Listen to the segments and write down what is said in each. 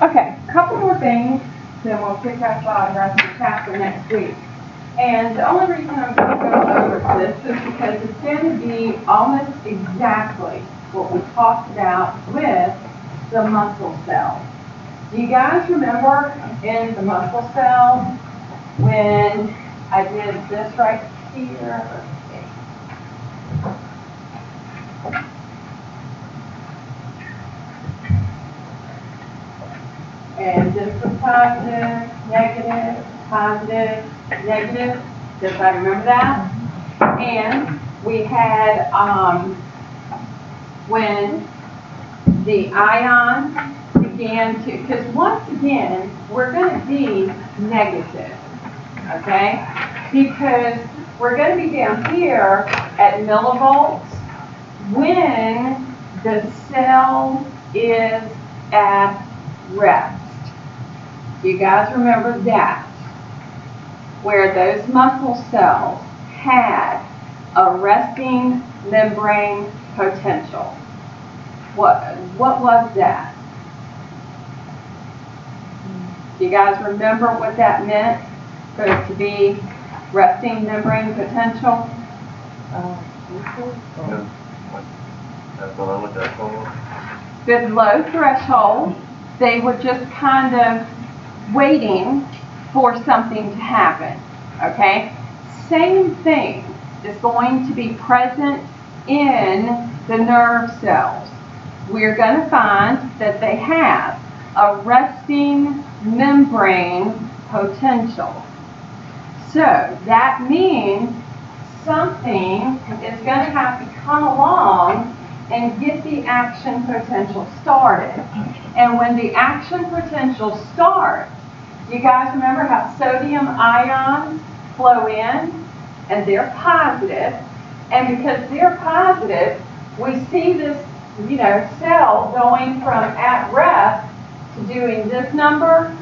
Okay, a couple more things, then we'll pick up the rest of the chapter next week. And the only reason I'm going to go over this is because it's going to be almost exactly what we talked about with the muscle cells. Do you guys remember in the muscle cells when I did this right here? Let's see. And this was positive, negative, positive, negative. Does I remember that? And we had when the ion began to, because once again, we're going to be negative, okay? Because we're going to be down here at millivolts when the cell is at rest. You guys remember that? Where those muscle cells had a resting membrane potential. What was that? Do you guys remember what that meant for it to be resting membrane potential? Below threshold, they were just kind of waiting for something to happen, okay? Same thing is going to be present in the nerve cells. We're going to find that they have a resting membrane potential. So that means something is going to have to come along and get the action potential started. And when the action potential starts, you guys remember how sodium ions flow in and they're positive. And because they're positive, we see this, cell going from at rest to doing this number.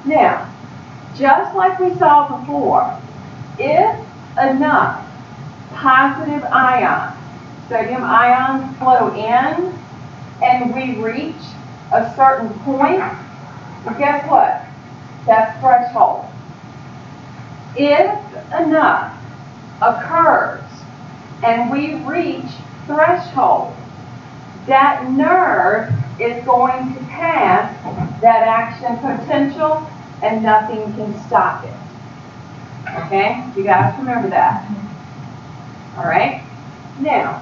Now, just like we saw before, if enough positive ions, sodium ions flow in and we reach a certain point, well, guess what? That's threshold. If enough occurs and we reach threshold, that nerve is going to pass that action potential and nothing can stop it. Okay? You guys remember that? All right? Now,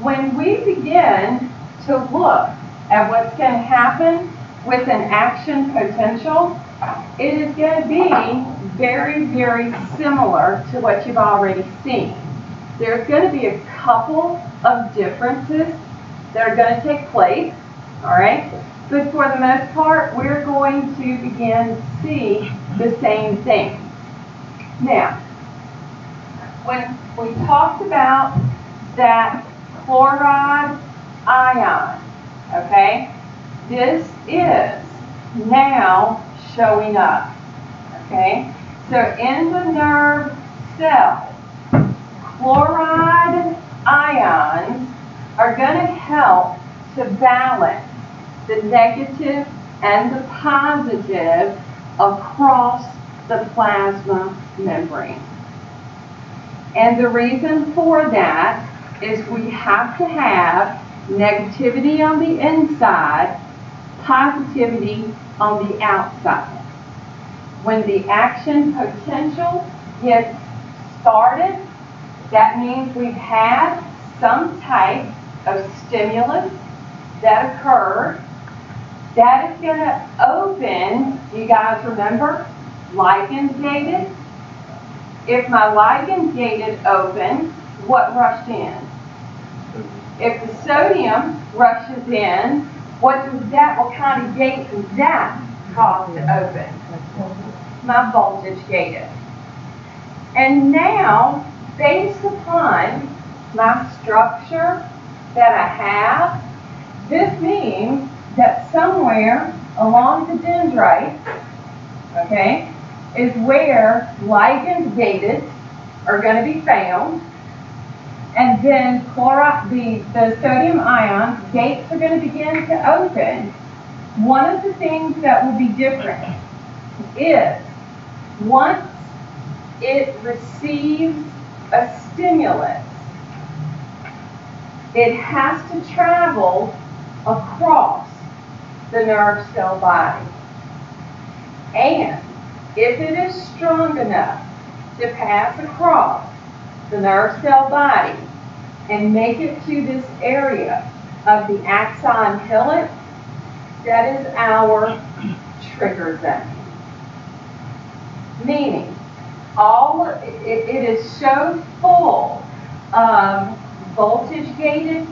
when we begin to look at what's going to happen with an action potential, it is going to be very, very similar to what you've already seen. There's going to be a couple of differences that are going to take place, all right? But for the most part, we're going to begin to see the same thing. Now, when we talked about that chloride ion, okay, this is now showing up, okay? So in the nerve cell, chloride ions are going to help to balance the negative and the positive across the plasma membrane. And the reason for that is we have to have negativity on the inside, positivity on the outside. When the action potential gets started, that means we've had some type of stimulus that occurred. That is going to open, you guys remember, ligand gated. If my ligand gated open, what rushed in? If the sodium rushes in, what kind of gate does that cause to open? My voltage gated. And now, based upon my structure that I have, this means that somewhere along the dendrites, okay, is where ligand gated are going to be found. And then the sodium ion gates are going to begin to open. One of the things that will be different is once it receives a stimulus, it has to travel across the nerve cell body. And if it is strong enough to pass across the nerve cell body and make it to this area of the axon hillock, that is our trigger zone. Meaning, it is so full of voltage-gated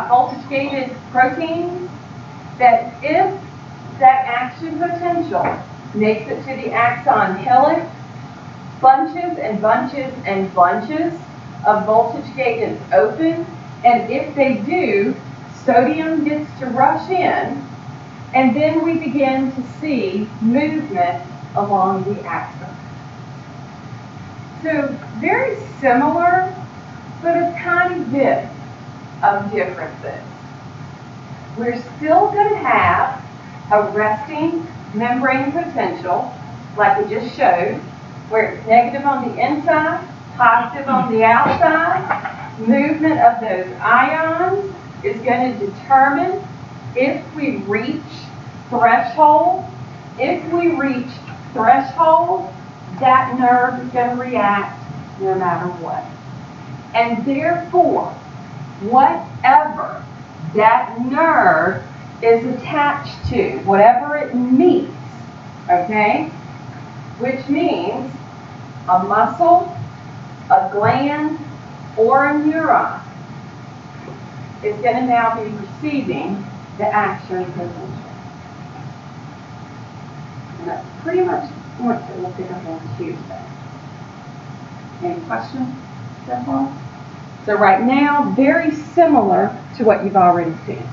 voltage-gated proteins that if that action potential makes it to the axon hillock, bunches and bunches and bunches of voltage gates open, and if they do, sodium gets to rush in, and then we begin to see movement along the axis. So very similar, but a tiny bit of differences. We're still going to have a resting membrane potential, like we just showed, where it's negative on the inside, positive on the outside. Movement of those ions is going to determine if we reach threshold. If we reach threshold, that nerve is going to react no matter what. And therefore, whatever that nerve is attached to, whatever it meets, okay, which means a muscle, a gland, or a neuron, is going to now be receiving the action potential. And that's pretty much what we'll pick up on Tuesday. Any questions so far? So right now, very similar to what you've already seen.